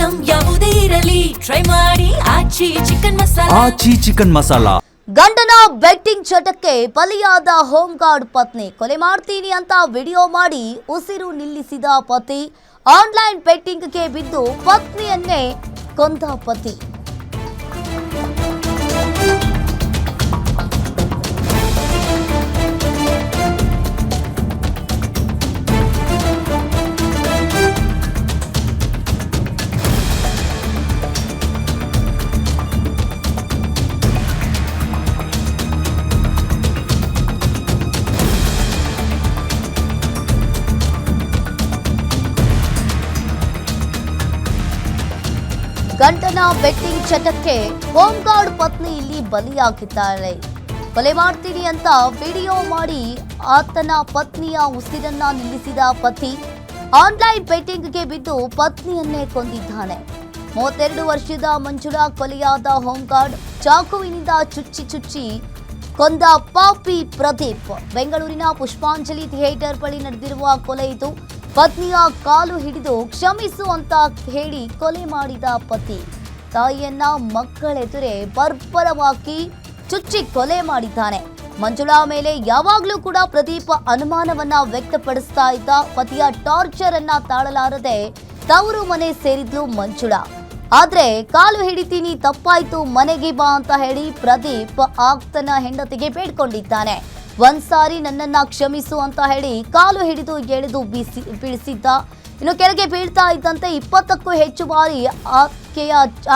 Item ಯಾವುದೇ ಇರಲಿ try ಮಾಡಿ ಆಚಿ ಚಿಕನ್ ಮಸಾಲಾ. ಗಂಡನ ಬೆಟ್ಟಿಂಗ್ ಚಟಕ್ಕೆ ಬಲಿಯಾದ ಹೋಮ್ ಗಾರ್ಡ್ ಪತ್ನಿ ಕೊಲೆ ಮಾಡ್ತೀನಿ ಅಂತ ವಿಡಿಯೋ ಮಾಡಿ ಉಸಿರು ನಿಲ್ಲಿಸಿದ ಪತಿ, ಆನ್ಲೈನ್ ಬೆಟ್ಟಿಂಗ್ಗೆ ಬಿದ್ದು ಪತ್ನಿಯನ್ನೇ ಕೊಂದ ಪತಿ. ಗಂಡನ ಬೆಟ್ಟಿಂಗ್ ಚಟಕ್ಕೆ ಹೋಮ್ ಗಾರ್ಡ್ ಪತ್ನಿ ಇಲ್ಲಿ ಬಲಿಯಾಗಿದ್ದಾಳೆ. ಕೊಲೆ ಮಾಡ್ತೀನಿ ಅಂತ ವಿಡಿಯೋ ಮಾಡಿ ಆತನ ಪತ್ನಿಯ ಉಸಿರನ್ನ ನಿಲ್ಲಿಸಿದ ಪತಿ, ಆನ್ಲೈನ್ ಬೆಟ್ಟಿಂಗ್ಗೆ ಬಿದ್ದು ಪತ್ನಿಯನ್ನೇ ಕೊಂದಿದ್ದಾನೆ. 32 ವರ್ಷದ ಮಂಜುಳಾ ಕೊಲೆಯಾದ ಹೋಮ್ ಗಾರ್ಡ್ ಚಾಕುವಿನಿಂದ ಚುಚ್ಚಿ ಕೊಂದ ಪಾಪಿ ಪ್ರದೀಪ್. ಬೆಂಗಳೂರಿನ ಪುಷ್ಪಾಂಜಲಿ ಥಿಯೇಟರ್ ಬಳಿ ನಡೆದಿರುವ ಕೊಲೆ ಇದು. ಪತ್ನಿಯ ಕಾಲು ಹಿಡಿದು ಕ್ಷಮಿಸು ಅಂತ ಹೇಳಿ ಕೊಲೆ ಮಾಡಿದ ಪತಿ, ತಾಯಿಯನ್ನ ಮಕ್ಕಳೆದುರೇ ಬರ್ಬರವಾಗಿ ಚುಚ್ಚಿ ಕೊಲೆ ಮಾಡಿದ್ದಾನೆ. ಮಂಜುಳಾ ಮೇಲೆ ಯಾವಾಗಲೂ ಕೂಡ ಪ್ರದೀಪ್ ಅನುಮಾನವನ್ನ ವ್ಯಕ್ತಪಡಿಸ್ತಾ ಇದ್ದ. ಪತಿಯ ಟಾರ್ಚರ್ ಅನ್ನ ತಾಳಲಾರದೆ ತವರು ಮನೆ ಸೇರಿದ್ಲು ಮಂಜುಳಾ. ಆದ್ರೆ ಕಾಲು ಹಿಡಿತೀನಿ, ತಪ್ಪಾಯ್ತು, ಮನೆಗೆ ಬಾ ಅಂತ ಹೇಳಿ ಪ್ರದೀಪ್ ಆಪ್ತನ ಹೆಂಡತಿಗೆ ಬೇಡ್ಕೊಂಡಿದ್ದಾನೆ. ಒಂದ್ಸಾರಿ ನನ್ನನ್ನ ಕ್ಷಮಿಸು ಅಂತ ಹೇಳಿ ಕಾಲು ಹಿಡಿದು ಎಳೆದು ಬೀಳಿಸಿದ್ದ. ಇನ್ನು ಕೆಳಗೆ ಬೀಳ್ತಾ ಇದ್ದಂತೆ 20ಕ್ಕೂ ಹೆಚ್ಚು ಬಾರಿ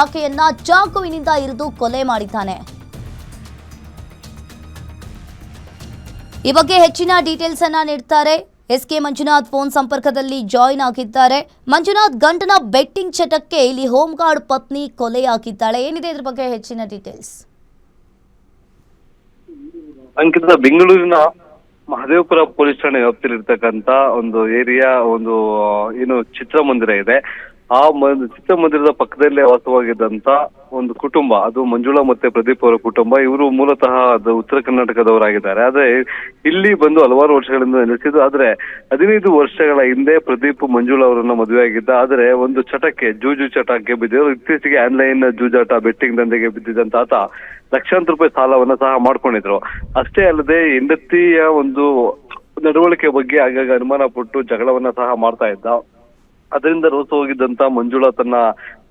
ಆಕೆಯನ್ನ ಚಾಕುವಿನಿಂದ ಇರಿದು ಕೊಲೆ ಮಾಡಿದ್ದಾನೆ. ಈ ಬಗ್ಗೆ ಹೆಚ್ಚಿನ ಡೀಟೇಲ್ಸ್ ಅನ್ನ ನೀಡ್ತಾರೆ ಎಸ್ಕೆ ಮಂಜುನಾಥ್. ಫೋನ್ ಸಂಪರ್ಕದಲ್ಲಿ ಜಾಯಿನ್ ಆಗಿದ್ದಾರೆ. ಮಂಜುನಾಥ್, ಗಂಡನ ಬೆಟ್ಟಿಂಗ್ ಚಟಕ್ಕೆ ಇಲ್ಲಿ ಹೋಮ್ ಗಾರ್ಡ್ ಪತ್ನಿ ಕೊಲೆಯಾಗಿದ್ದಾಳೆ, ಏನಿದೆ ಇದ್ರ ಬಗ್ಗೆ ಹೆಚ್ಚಿನ ಡೀಟೇಲ್ಸ್? ಅಂಕಿತ, ಬೆಂಗಳೂರಿನ ಮಹದೇವಪುರ ಪೊಲೀಸ್ ಠಾಣೆ ವ್ಯಾಪ್ತಿಯಲ್ಲಿರ್ತಕ್ಕಂತ ಒಂದು ಏರಿಯಾ, ಒಂದು ಏನು ಚಿತ್ರಮಂದಿರ ಇದೆ. ಆ ಚಿತ್ರಮಂದಿರದ ಪಕ್ಕದಲ್ಲೇ ವಾಸವಾಗಿದ್ದಂತ ಒಂದು ಕುಟುಂಬ, ಅದು ಮಂಜುಳಾ ಮತ್ತೆ ಪ್ರದೀಪ್ ಅವರ ಕುಟುಂಬ. ಇವರು ಮೂಲತಃ ಉತ್ತರ ಕರ್ನಾಟಕದವರಾಗಿದ್ದಾರೆ. ಆದ್ರೆ ಇಲ್ಲಿ ಬಂದು ಹಲವಾರು ವರ್ಷಗಳಿಂದ ನೆಲೆಸಿದ್ದು. ಆದ್ರೆ 15 ವರ್ಷಗಳ ಹಿಂದೆ ಪ್ರದೀಪ್ ಮಂಜುಳಾ ಅವರನ್ನ ಮದುವೆ ಆಗಿದ್ದ. ಆದ್ರೆ ಒಂದು ಚಟಕ್ಕೆ, ಜೂಜು ಚಟಕ್ಕೆ ಬಿದ್ದಿದ್ರು. ಇತ್ತೀಚೆಗೆ ಆನ್ಲೈನ್ ಜೂಜಾಟ, ಬೆಟ್ಟಿಂಗ್ ದಂಧೆಗೆ ಬಿದ್ದಿದ್ದಂತ ಆತ ಲಕ್ಷಾಂತರ ರೂಪಾಯಿ ಸಾಲವನ್ನ ಸಹ ಮಾಡ್ಕೊಂಡಿದ್ರು. ಅಷ್ಟೇ ಅಲ್ಲದೆ ಹೆಂಡತಿಯ ಒಂದು ನಡವಳಿಕೆ ಬಗ್ಗೆ ಆಗಾಗ ಅನುಮಾನ ಪಟ್ಟು ಜಗಳವನ್ನ ಸಹ ಮಾಡ್ತಾ ಇದ್ದ. ಅದರಿಂದ ರೋಸ ಹೋಗಿದ್ದಂತ ಮಂಜುಳಾ ತನ್ನ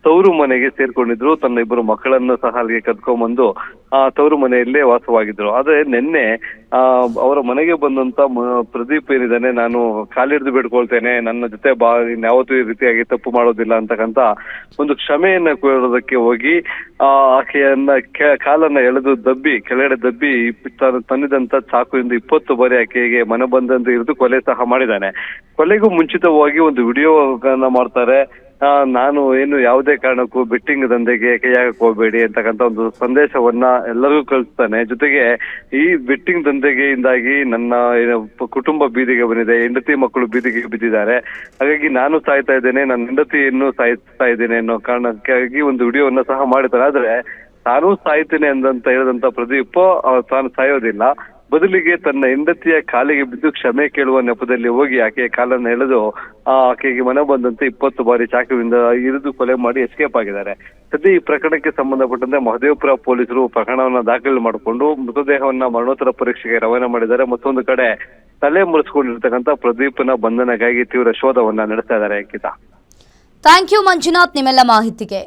ತವರು ಮನೆಗೆ ಸೇರ್ಕೊಂಡಿದ್ರು. ತನ್ನ 2 ಮಕ್ಕಳನ್ನು ಸಹ ಅಲ್ಲಿಗೆ ಕದ್ಕೊಂಡ್ಬಂದು ತವರು ಮನೆಯಲ್ಲೇ ವಾಸವಾಗಿದ್ರು. ಆದ್ರೆ ನಿನ್ನೆ ಅವರ ಮನೆಗೆ ಬಂದಂತ ಪ್ರದೀಪ್ ಏನಿದ್ದಾನೆ, ನಾನು ಕಾಲಿಡ್ದು ಬಿಡ್ಕೊಳ್ತೇನೆ, ನನ್ನ ಜೊತೆ ಇನ್ಯಾವತ್ತೂ ಈ ರೀತಿಯಾಗಿ ತಪ್ಪು ಮಾಡೋದಿಲ್ಲ ಅಂತಕ್ಕಂತ ಒಂದು ಕ್ಷಮೆಯನ್ನ ಕೋರೋದಕ್ಕೆ ಹೋಗಿ ಆಕೆಯನ್ನ ಕಾಲನ್ನ ಎಳೆದು ಕೆಳಗಡೆ ದಬ್ಬಿ ತಂದಿದಂತ ಚಾಕುವಿಂದ 20 ಬಾರಿ ಆಕೆಗೆ ಮನೆ ಬಂದಂತೆ ಇರಿದು ಕೊಲೆ ಸಹ ಮಾಡಿದ್ದಾನೆ. ಕೊಲೆಗೂ ಮುಂಚಿತವಾಗಿ ಒಂದು ವಿಡಿಯೋಗಳನ್ನ ಮಾಡ್ತಾರೆ. ನಾನು ಏನು ಯಾವುದೇ ಕಾರಣಕ್ಕೂ ಬೆಟ್ಟಿಂಗ್ ದಂಧೆಗೆ ಕೈಯಾಗಕ್ಕೆ ಹೋಗ್ಬೇಡಿ ಅಂತಕ್ಕಂಥ ಒಂದು ಸಂದೇಶವನ್ನ ಎಲ್ಲರಿಗೂ ಕಳಿಸ್ತಾನೆ. ಜೊತೆಗೆ ಈ ಬೆಟ್ಟಿಂಗ್ ದಂಧೆಗೆಯಿಂದಾಗಿ ನನ್ನ ಕುಟುಂಬ ಬೀದಿಗೆ ಬಂದಿದೆ, ಹೆಂಡತಿ ಮಕ್ಕಳು ಬೀದಿಗೆ ಬಿದ್ದಿದ್ದಾರೆ, ಹಾಗಾಗಿ ನಾನು ಸಾಯ್ತಾ ಇದ್ದೇನೆ, ನನ್ನ ಹೆಂಡತಿಯನ್ನು ಸಾಯಿಸ್ತಾ ಇದ್ದೇನೆ ಅನ್ನೋ ಕಾರಣಕ್ಕಾಗಿ ಒಂದು ವಿಡಿಯೋವನ್ನ ಸಹ ಮಾಡಿದ್ದಾರೆ. ಆದ್ರೆ ತಾನು ಸಾಯ್ತೇನೆ ಅಂತ ಹೇಳಿದಂತ ಪ್ರದೀಪ್ ತಾನು ಸಾಯೋದಿಲ್ಲ, ಬದಲಿಗೆ ತನ್ನ ಹೆಂಡತಿಯ ಕಾಲಿಗೆ ಬಿದ್ದು ಕ್ಷಮೆ ಕೇಳುವ ನೆಪದಲ್ಲಿ ಹೋಗಿ ಆಕೆಯ ಕಾಲನ್ನು ಎಳೆದು ಆಕೆಗೆ ಮನೆ ಬಂದಂತೆ 20 ಬಾರಿ ಚಾಕುವಿಂದ ಇರಿದು ಕೊಲೆ ಮಾಡಿ ಎಸ್ಕೇಪ್ ಆಗಿದ್ದಾರೆ. ಸದ್ಯ ಈ ಪ್ರಕರಣಕ್ಕೆ ಸಂಬಂಧಪಟ್ಟಂತೆ ಮಹದೇವಪುರ ಪೊಲೀಸರು ಪ್ರಕರಣವನ್ನ ದಾಖಲೆ ಮಾಡಿಕೊಂಡು ಮೃತದೇಹವನ್ನ ಮರಣೋತ್ತರ ಪರೀಕ್ಷೆಗೆ ರವಾನೆ ಮಾಡಿದ್ದಾರೆ. ಮತ್ತೊಂದು ಕಡೆ ತಲೆ ಮುರಿಸಿಕೊಂಡಿರ್ತಕ್ಕಂಥ ಪ್ರದೀಪ್ನ ಬಂಧನಕ್ಕಾಗಿ ತೀವ್ರ ಶೋಧವನ್ನ ನಡೆಸ್ತಾ ಇದ್ದಾರೆ. ಅಂಕಿತಾ, ಥ್ಯಾಂಕ್ ಯು ಮಂಜುನಾಥ್ ನಿಮ್ಮೆಲ್ಲ ಮಾಹಿತಿಗೆ.